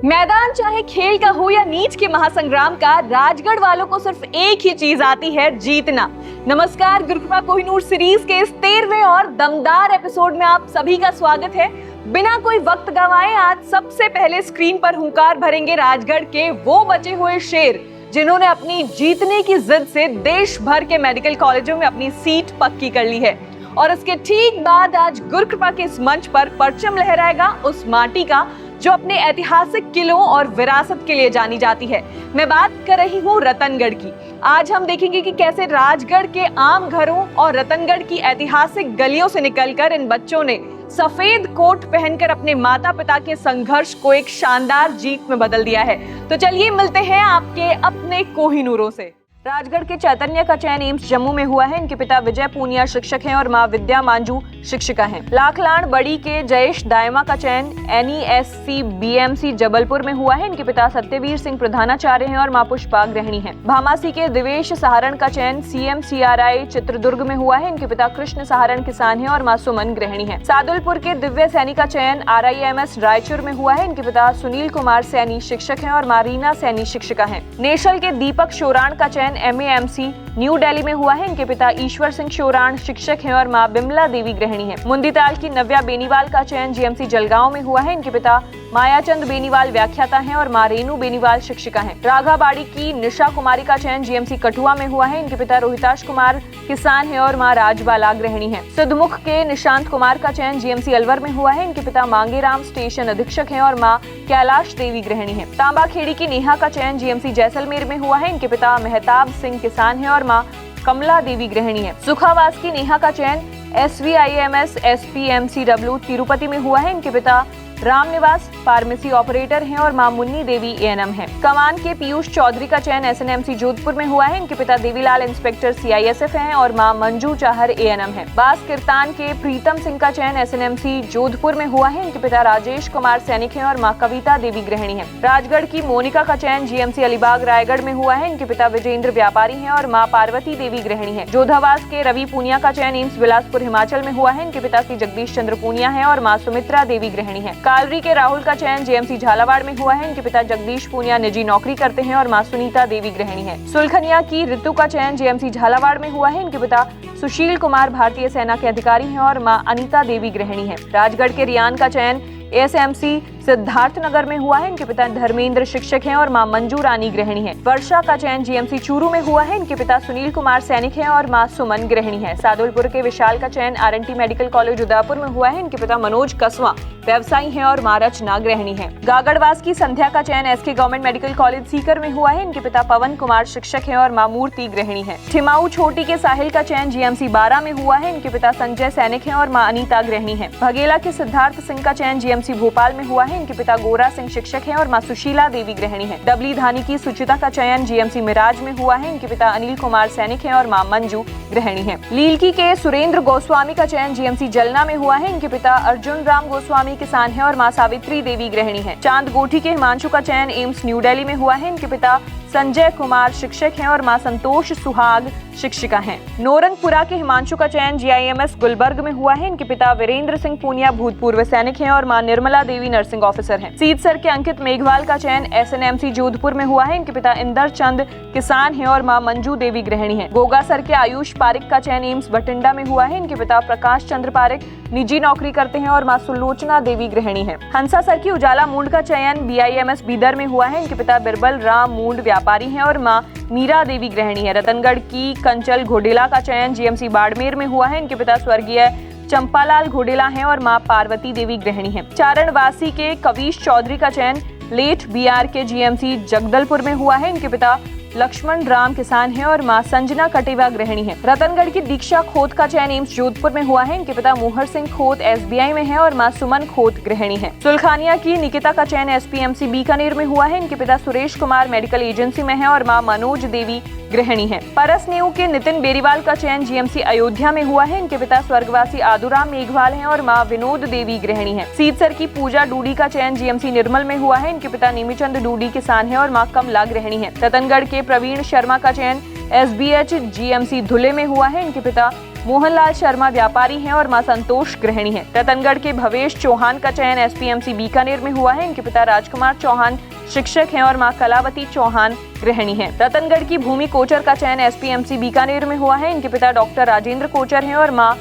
मैदान चाहे खेल का हो या नीच के महासंग्राम का, राजगढ़ वालों को सिर्फ एक ही चीज आती है, जीतना। नमस्कार, गुरुकृपा कोहिनूर सीरीज के इस 13वें और दमदार एपिसोड में आप सभी का स्वागत है। बिना कोई वक्त गंवाए आज सबसे पहले स्क्रीन पर हुंकार भरेंगे राजगढ़ के वो बचे हुए शेर जिन्होंने अपनी जीतने की जिद से देश भर के मेडिकल कॉलेजों में अपनी सीट पक्की कर ली है। और इसके ठीक बाद आज गुरुकृपा के इस मंच पर परचम लहराएगा उस माटी का जो अपने ऐतिहासिक किलों और विरासत के लिए जानी जाती है। मैं बात कर रही हूँ रतनगढ़ की। आज हम देखेंगे कि कैसे राजगढ़ के आम घरों और रतनगढ़ की ऐतिहासिक गलियों से निकलकर इन बच्चों ने सफेद कोट पहनकर अपने माता पिता के संघर्ष को एक शानदार जीत में बदल दिया है। तो चलिए मिलते हैं आपके अपने कोहिनूरों से। राजगढ़ के चैतन्य का चयन एम्स जम्मू में हुआ है। इनके पिता विजय पूनिया शिक्षक हैं और मां विद्या मांझू शिक्षिका हैं। लाखलाण बड़ी के जयेश दायमा का चयन NESC BMC जबलपुर में हुआ है। इनके पिता सत्यवीर सिंह प्रधानाचार्य हैं और मां पुष्पा गृहिणी हैं। भामासी के दिवेश सहारण का चयन CMCRI चित्रदुर्ग में हुआ है। इनके पिता कृष्ण सहारण किसान हैं और मां सुमन गृहिणी हैं। सादुलपुर के दिव्य सैनी का चयन RIMS रायचूर में हुआ है। इनके पिता सुनील कुमार सैनी शिक्षक हैं और मां रीना सैनी शिक्षिका हैं। नेशल के दीपक शोराण का चयन MAMC न्यू दिल्ली में हुआ है। इनके पिता ईश्वर सिंह शोराण शिक्षक हैं और मां बिमला देवी गृहिणी हैं। मुंदीताल की नव्या बेनीवाल का चयन GMC जलगांव में हुआ है। इनके पिता मायाचंद बेनीवाल व्याख्याता हैं और मां रेनू बेनीवाल शिक्षिका हैं। राघाबाड़ी की निशा कुमारी का चयन GMC कठुआ में हुआ है। इनके पिता रोहिताश कुमार किसान हैं और मां राजबाला गृहिणी हैं। सिद्धमुख के निशांत कुमार का चयन GMC अलवर में हुआ है। इनके पिता मांगेराम स्टेशन अधीक्षक हैं और मां कैलाश देवी गृहिणी हैं। तांबाखेड़ी की नेहा का चयन GMC जैसलमेर में हुआ है। इनके पिता मेहताब सिंह किसान हैं और मां कमला देवी गृहिणी है। सुखावास की नेहा का चयन SVIMS SPMCW तिरुपति में हुआ है। इनके पिता रामनिवास फार्मेसी ऑपरेटर हैं और मां मुन्नी देवी ANM है। कमान के पीयूष चौधरी का चयन SNMC जोधपुर में हुआ है। इनके पिता देवीलाल इंस्पेक्टर CISF हैं और मां मंजू चाहर ANM है। बास किरतान के प्रीतम सिंह का चयन SNMC जोधपुर में हुआ है। इनके पिता राजेश कुमार सैनिक हैं और मां कविता देवी गृहिणी है। राजगढ़ की मोनिका का चयन GMC अलीबाग रायगढ़ में हुआ है। इनके पिता विजेंद्र व्यापारी हैं और मां पार्वती देवी गृहिणी है। जोधावास के रवि पूनिया का चयन एम्स बिलासपुर हिमाचल में हुआ है। इनके पिता श्री जगदीश चंद्र पूनिया है और मां सुमित्रा देवी गृहिणी है। कालरी के राहुल का चयन GMC झालावाड़ में हुआ है। इनके पिता जगदीश पूनिया निजी नौकरी करते हैं और मां सुनीता देवी गृहिणी है। सुलखनिया की ऋतु का चयन GMC झालावाड़ में हुआ है। इनके पिता सुशील कुमार भारतीय सेना के अधिकारी हैं और मां अनीता देवी गृहिणी है। राजगढ़ के रियान का चयन ASMC सिद्धार्थनगर में हुआ है। इनके पिता धर्मेंद्र शिक्षक हैं और मां मंजू रानी गृहिणी है। वर्षा का चयन GMC चूरू में हुआ है। इनके पिता सुनील कुमार सैनिक हैं और मां सुमन गृहिणी है। सादुलपुर के विशाल का चयन RNT मेडिकल कॉलेज उदयपुर में हुआ है। इनके पिता मनोज कसवा व्यवसायी हैं और मां रचना गृहिणी है। गागड़वास की संध्या का चयन SK government medical college Sikar में हुआ है। इनके पिता पवन कुमार शिक्षक हैं और मां मूर्ति गृहिणी है। ठिमाऊ छोटी के साहिल का चयन GMC 12 में हुआ है। इनके पिता संजय सैनिक हैं और मां अनीता गृहिणी है। भगेला के सिद्धार्थ सिंह का चयन GMC भोपाल में हुआ है। इनके पिता गोरा सिंह शिक्षक हैं और मां सुशीला देवी गृहिणी है। डबली धानी की सुचिता का चयन GMC मिराज में हुआ है। इनके पिता अनिल कुमार सैनिक हैं और मां मंजू गृहिणी है। लीलकी के सुरेंद्र गोस्वामी का चयन GMC जलना में हुआ है। इनके पिता अर्जुन राम गोस्वामी किसान हैं और मां सावित्री देवी गृहिणी है। चांद गोठी के हिमांशु का चयन एम्स न्यू दिल्ली में हुआ है। इनके पिता संजय कुमार शिक्षक हैं और मां संतोष सुहाग शिक्षिका हैं। नोरनपुरा के हिमांशु का चयन GIMS गुलबर्ग में हुआ है। इनके पिता वीरेंद्र सिंह पूनिया भूतपूर्व सैनिक हैं और मां निर्मला देवी नर्सिंग ऑफिसर हैं। सीदसर के अंकित मेघवाल का चयन SNMC जोधपुर में हुआ है। इनके पिता इंदर चंद किसान हैं और मां मंजू देवी गृहिणी है। गोगासर के आयुष पारिक का चयन एम्स बठिंडा में हुआ है। इनके पिता प्रकाश चंद्र पारिक निजी नौकरी करते हैं और मां सुलोचना देवी गृहिणी है। हंसासर की उजाला मूंड का चयन BIMS बीदर में हुआ है। इनके पिता बिरबल राम मूंड व्यापारी हैं और मां मीरा देवी गृहिणी है। रतनगढ़ की कंचल घोडेला का चयन GMC बाड़मेर में हुआ है। इनके पिता स्वर्गीय चंपालाल घोडेला हैं और मां पार्वती देवी गृहिणी है। चारणवासी के कवीश चौधरी का चयन लेट BR के GMC जगदलपुर में हुआ है। इनके पिता लक्ष्मण राम किसान हैं और मां संजना कटेवा गृहिणी है। रतनगढ़ की दीक्षा खोत का चयन एम्स जोधपुर में हुआ है। इनके पिता मोहर सिंह खोत SBI में है और मां सुमन खोत गृहिणी है। सुलखानिया की निकिता का चयन SPMC बीकानेर में हुआ है। इनके पिता सुरेश कुमार मेडिकल एजेंसी में है और मां मनोज देवी गृहिणी है। परसनेऊ के नितिन बेरीवाल का चयन GMC अयोध्या में हुआ है। इनके पिता स्वर्गवासी आदुराम मेघवाल हैं और मां विनोद देवी गृहिणी है। सीदसर की पूजा डूडी का चयन GMC निर्मल में हुआ है। इनके पिता निमिचंद डूडी किसान हैं और मां कमला गृहिणी है। रतनगढ़ के प्रवीण शर्मा का चयन SBH GMC धुले में हुआ है। इनके पिता मोहनलाल शर्मा व्यापारी हैं और मां संतोष गृहिणी हैं। रतनगढ़ के भवेश चौहान का चयन एसपीएमसी बीकानेर में हुआ है। इनके पिता राजकुमार चौहान शिक्षक हैं और मां कलावती चौहान गृहिणी हैं। रतनगढ़ की भूमि कोचर का चयन एसपीएमसी बीकानेर में हुआ है। इनके पिता डॉक्टर राजेंद्र कोचर हैं और मां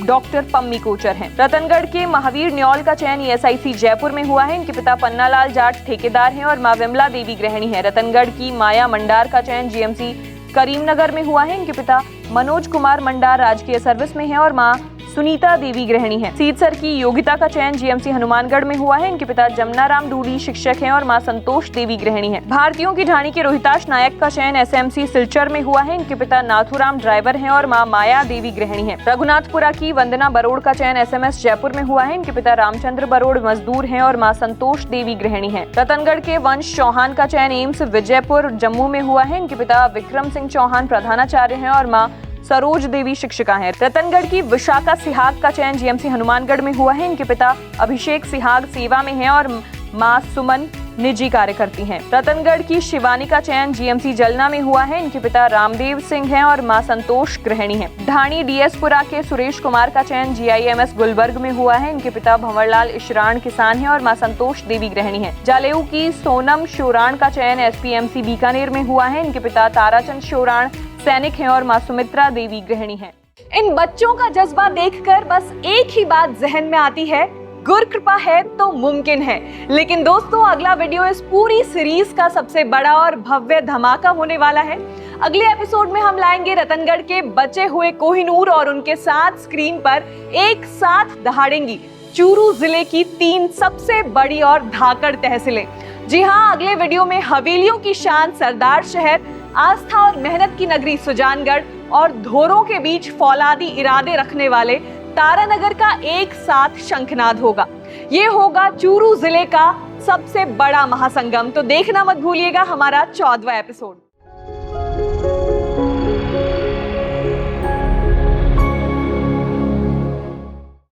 डॉक्टर पम्मी कोचर हैं। रतनगढ़ के महावीर न्यौल का चयन ईएसआईसी जयपुर में हुआ है। इनके पिता पन्नालाल जाट ठेकेदार हैं और मां विमला देवी गृहिणी हैं। रतनगढ़ की माया मंडार का चयन जीएमसी करीमनगर में हुआ है। इनके पिता मनोज कुमार मंडार राजकीय सर्विस में हैं और मां सुनीता देवी गृहिणी हैं। सीदसर की योगिता का चयन जीएमसी हनुमानगढ़ में हुआ है। इनके पिता जमुना राम डूडी शिक्षक हैं और मां संतोष देवी गृहिणी हैं। भारतीयों की ढाणी के रोहिताश नायक का चयन एसएमसी सिलचर में हुआ है। इनके पिता नाथुराम ड्राइवर हैं और मां माया देवी गृहिणी हैं। रघुनाथपुरा की वंदना बरोड़ का चयन एसएमएस जयपुर में हुआ है। इनके पिता रामचंद्र बरोड़ मजदूर हैं और मां संतोष देवी गृहिणी हैं। रतनगढ़ के वंश चौहान का चयन एम्स विजयपुर जम्मू में हुआ है। इनके पिता विक्रम सिंह चौहान प्रधानाचार्य हैं और मां सरोज देवी शिक्षिका हैं। रतनगढ़ की विशाखा सिहाग का चयन जीएमसी हनुमानगढ़ में हुआ है। इनके पिता अभिषेक सिहाग सेवा में हैं और मां सुमन निजी कार्य करती हैं। रतनगढ़ की शिवानी का चयन जीएमसी जलना में हुआ है। इनके पिता रामदेव सिंह हैं और मां संतोष गृहिणी हैं। ढाणी डीएसपुरा के सुरेश कुमार का चयन जीआईएमएस गुलबर्ग में हुआ है। इनके पिता भंवरलाल इशरान किसान हैं और मां संतोष देवी गृहिणी हैं। जालेऊ की सोनम शोराण का चयन एसपीएमसी बीकानेर में हुआ है। इनके पिता ताराचंद शोराण सैनिक हैं और मां सुमित्रा देवी गृहिणी हैं। इन बच्चों का जज्बा देखकर बस एक ही बात जहन में आती है, गुरु कृपा है तो मुमकिन है। लेकिन दोस्तों, अगला वीडियो इस पूरी सीरीज का सबसे बड़ा और भव्य धमाका होने वाला है। अगले एपिसोड में हम लाएंगे रतनगढ़ के बचे हुए कोहिनूर और उनके साथ स्क्रीन पर एक साथ दहाड़ेंगी चूरू जिले की 3 सबसे बड़ी और धाकड़ तहसीलें। जी हाँ, अगले वीडियो में हवेलियों की शान सरदार शहर, आस्था और मेहनत की नगरी सुजानगढ़ और धोरों के बीच फौलादी इरादे रखने वाले तारानगर का एक साथ शंखनाद होगा। ये होगा चूरू जिले का सबसे बड़ा महासंगम। तो देखना मत भूलिएगा हमारा 14वां एपिसोड।